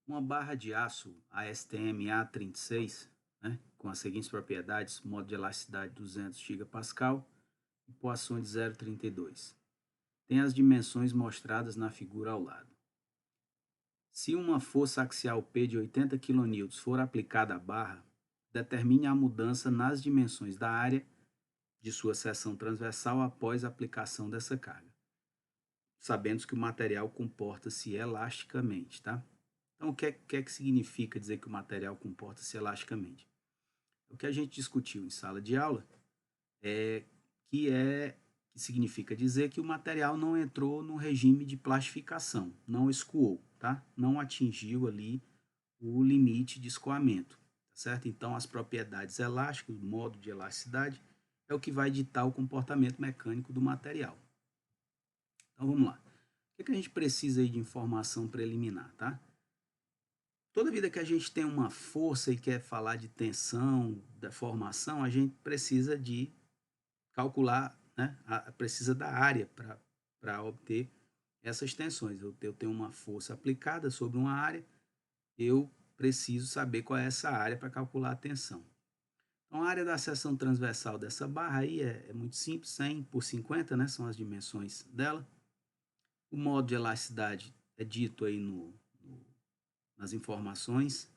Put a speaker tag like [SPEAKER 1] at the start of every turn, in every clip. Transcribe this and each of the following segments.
[SPEAKER 1] Uma barra de aço ASTM A36, né, com as seguintes propriedades: modo de elasticidade 200 GPa e poação de 0,32. Tem as dimensões mostradas na figura ao lado. Se uma força axial P de 80 kN for aplicada à barra, determine a mudança nas dimensões da área de sua seção transversal após a aplicação dessa carga, sabendo que o material comporta-se elasticamente, tá? Então, o que é que significa dizer que o material comporta-se elasticamente? O que a gente discutiu em sala de aula é que significa dizer que o material não entrou no regime de plastificação, não escoou, tá? Não atingiu ali o limite de escoamento, tá certo? Então, as propriedades elásticas, o modo de elasticidade, é o que vai ditar o comportamento mecânico do material. Então, vamos lá. O que a gente precisa aí de informação preliminar, tá? Toda vida que a gente tem uma força e quer falar de tensão, deformação, a gente precisa de calcular, né? Precisa da área para obter essas tensões. Eu tenho uma força aplicada sobre uma área, eu preciso saber qual é essa área para calcular a tensão. Então, a área da seção transversal dessa barra aí é muito simples, 100 por 50, né? São as dimensões dela. O modo de elasticidade é dito aí nas informações,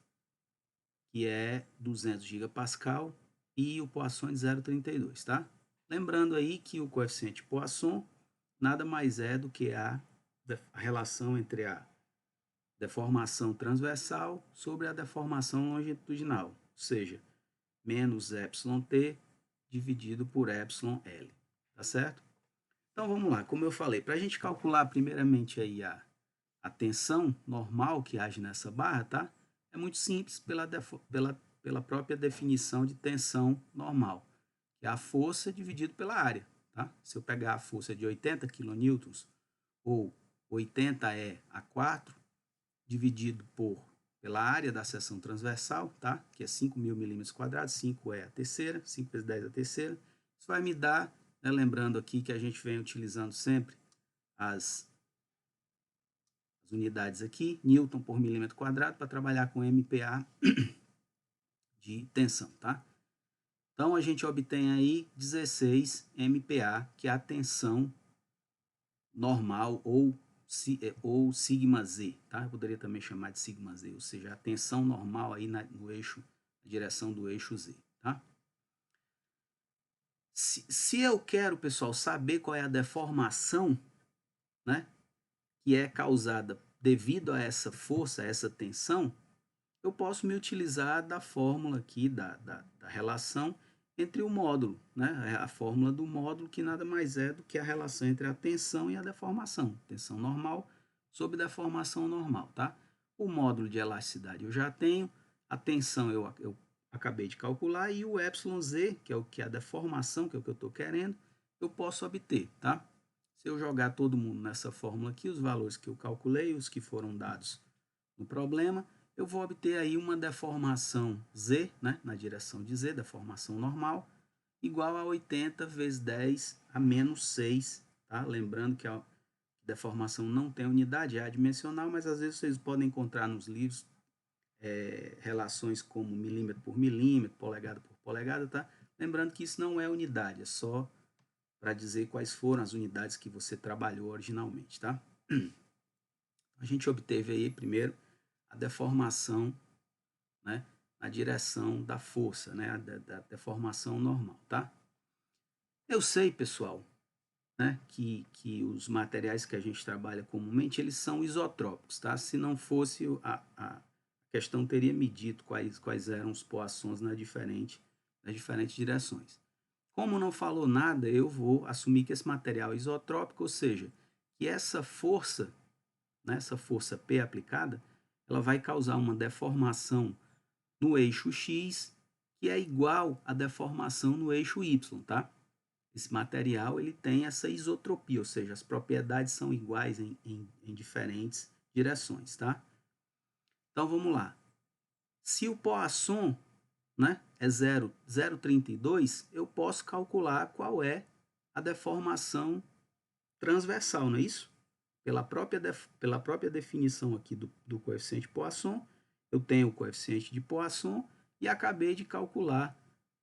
[SPEAKER 1] que é 200 GPa, e o Poisson de 0,32, tá? Lembrando aí que o coeficiente Poisson nada mais é do que a relação entre a deformação transversal sobre a deformação longitudinal, ou seja, menos εt dividido por εl, tá certo? Então vamos lá, como eu falei, para a gente calcular primeiramente aí a tensão normal que age nessa barra, tá? É muito simples pela própria definição de tensão normal, que é a força dividido pela área, tá? Se eu pegar a força de 80 kN ou 80 é a 4 dividido pela área da seção transversal, tá? Que é 5.000 milímetros quadrados, 5 é a terceira, 5 vezes 10 é a terceira. Isso vai me dar, né, lembrando aqui que a gente vem utilizando sempre as unidades aqui, Newton por milímetro quadrado, para trabalhar com MPa de tensão, tá? Então, a gente obtém aí 16 MPa, que é a tensão normal ou sigma z, tá? Eu poderia também chamar de sigma z, ou seja, a tensão normal aí no eixo, na direção do eixo z, tá? Se eu quero, pessoal, saber qual é a deformação, né, que é causada devido a essa força, a essa tensão, eu posso me utilizar da fórmula aqui, da relação entre o módulo, né? A fórmula do módulo, que nada mais é do que a relação entre a tensão e a deformação. Tensão normal sobre deformação normal, tá? O módulo de elasticidade eu já tenho, a tensão eu acabei de calcular, e o εz, que é o que é a deformação, que é o que eu estou querendo, eu posso obter, tá? Se eu jogar todo mundo nessa fórmula aqui, os valores que eu calculei, os que foram dados no problema, eu vou obter aí uma deformação z, né, na direção de z, deformação normal, igual a 80 vezes 10 a menos 6, tá? Lembrando que a deformação não tem unidade, é adimensional, mas às vezes vocês podem encontrar nos livros relações como milímetro por milímetro, polegada por polegada, tá? Lembrando que isso não é unidade, é só para dizer quais foram as unidades que você trabalhou originalmente, tá? A gente obteve aí primeiro a deformação, né, na direção da força, né, da deformação normal, tá? Eu sei, pessoal, né, que os materiais que a gente trabalha comumente, eles são isotrópicos, tá? Se não fosse a questão teria me dito quais eram os poissons nas diferentes direções. Como não falou nada, eu vou assumir que esse material é isotrópico, ou seja, que essa força, né, essa força P aplicada, ela vai causar uma deformação no eixo X, que é igual à deformação no eixo Y, tá? Esse material ele tem essa isotropia, ou seja, as propriedades são iguais em diferentes direções, tá? Então vamos lá. Se o Poisson, né, é 0,32, eu posso calcular qual é a deformação transversal, não é isso? pela própria definição aqui do coeficiente de Poisson, eu tenho o coeficiente de Poisson e acabei de calcular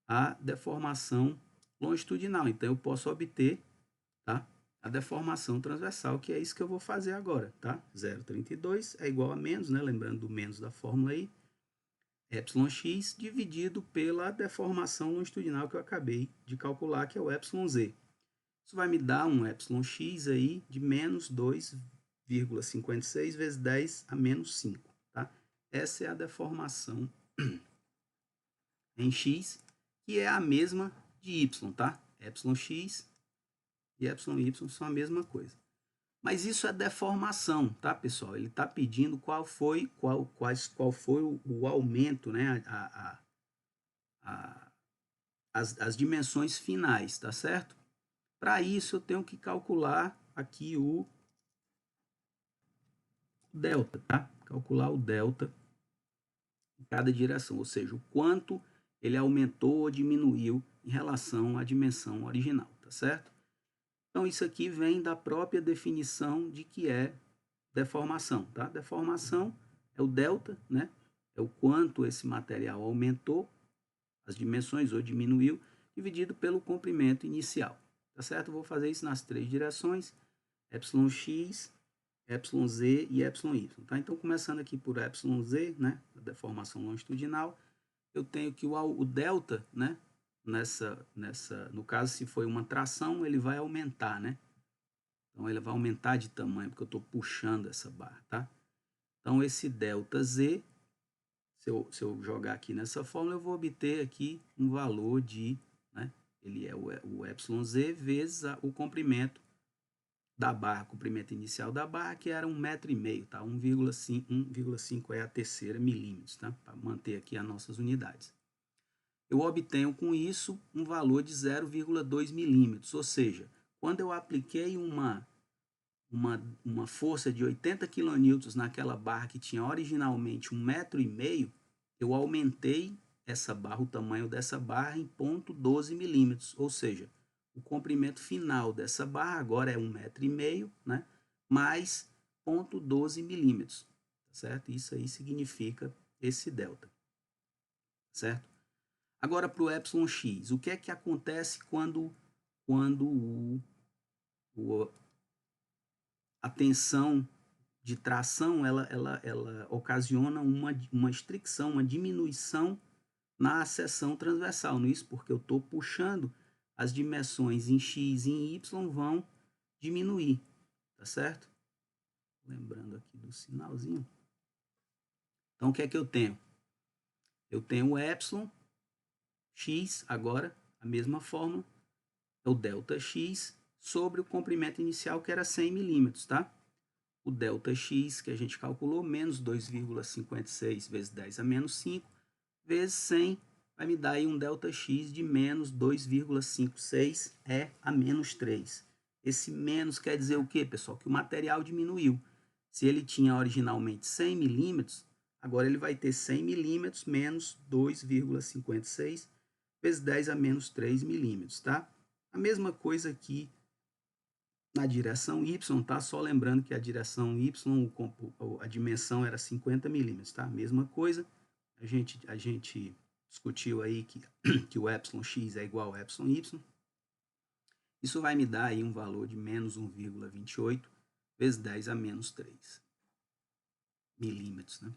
[SPEAKER 1] a deformação longitudinal. Então, eu posso obter, tá, a deformação transversal, que é isso que eu vou fazer agora, tá? 0,32 é igual a menos, né? Lembrando do menos da fórmula aí, εx dividido pela deformação longitudinal que eu acabei de calcular, que é o εz. Isso vai me dar um εx aí de menos 2,56 vezes 10 a menos 5, tá? Essa é a deformação em x, que é a mesma de y, tá? εx e εy são a mesma coisa. Mas isso é deformação, tá, pessoal? Ele está pedindo qual foi o aumento, né? As dimensões finais, tá certo? Para isso, eu tenho que calcular aqui o delta, tá? Calcular o delta em cada direção, ou seja, o quanto ele aumentou ou diminuiu em relação à dimensão original, tá certo? Então, isso aqui vem da própria definição de que é deformação, tá? Deformação é o delta, né? É o quanto esse material aumentou as dimensões ou diminuiu, dividido pelo comprimento inicial, tá certo? Eu vou fazer isso nas três direções, εx, εz e εy, tá? Então, começando aqui por εz, né? A deformação longitudinal, eu tenho que o delta, né? No caso, se foi uma tração, ele vai aumentar, né? Então, ele vai aumentar de tamanho, porque eu estou puxando essa barra, tá? Então, esse ΔZ, se eu jogar aqui nessa fórmula, eu vou obter aqui um valor de, né? Ele é o εz vezes o comprimento da barra, comprimento inicial da barra, que era 1,5 m, tá? 1,5 é a terceira milímetros, tá? Para manter aqui as nossas unidades. Eu obtenho com isso um valor de 0,2 milímetros, ou seja, quando eu apliquei uma força de 80 kN naquela barra que tinha originalmente 1,5 m, eu aumentei essa barra, o tamanho dessa barra em 0,12 milímetros, ou seja, o comprimento final dessa barra agora é 1,5 m, né, mais 0,12 milímetros, certo? Isso aí significa esse delta, certo? Agora para o εx, o que é que acontece quando a tensão de tração ela ocasiona uma estricção, uma diminuição na seção transversal, não é isso? Porque eu estou puxando, as dimensões em x e em y vão diminuir, tá certo? Lembrando aqui do sinalzinho. Então, o que é que eu tenho? Eu tenho o epsilon, x agora, a mesma fórmula, é o delta x sobre o comprimento inicial, que era 100 milímetros, tá? O delta x, que a gente calculou, menos 2,56 vezes 10 a menos 5, vezes 100, vai me dar aí um delta x de menos 2,56 a menos 3. Esse menos quer dizer o quê, pessoal? Que o material diminuiu. Se ele tinha originalmente 100 milímetros, agora ele vai ter 100 milímetros menos 2,56 vezes 10 a menos 3 milímetros, tá? A mesma coisa aqui na direção y, tá? Só lembrando que a direção y, a dimensão era 50 milímetros, tá? Mesma coisa, a gente discutiu aí que o εx é igual a εy. Isso vai me dar aí um valor de menos 1,28 vezes 10 a menos 3 milímetros, né?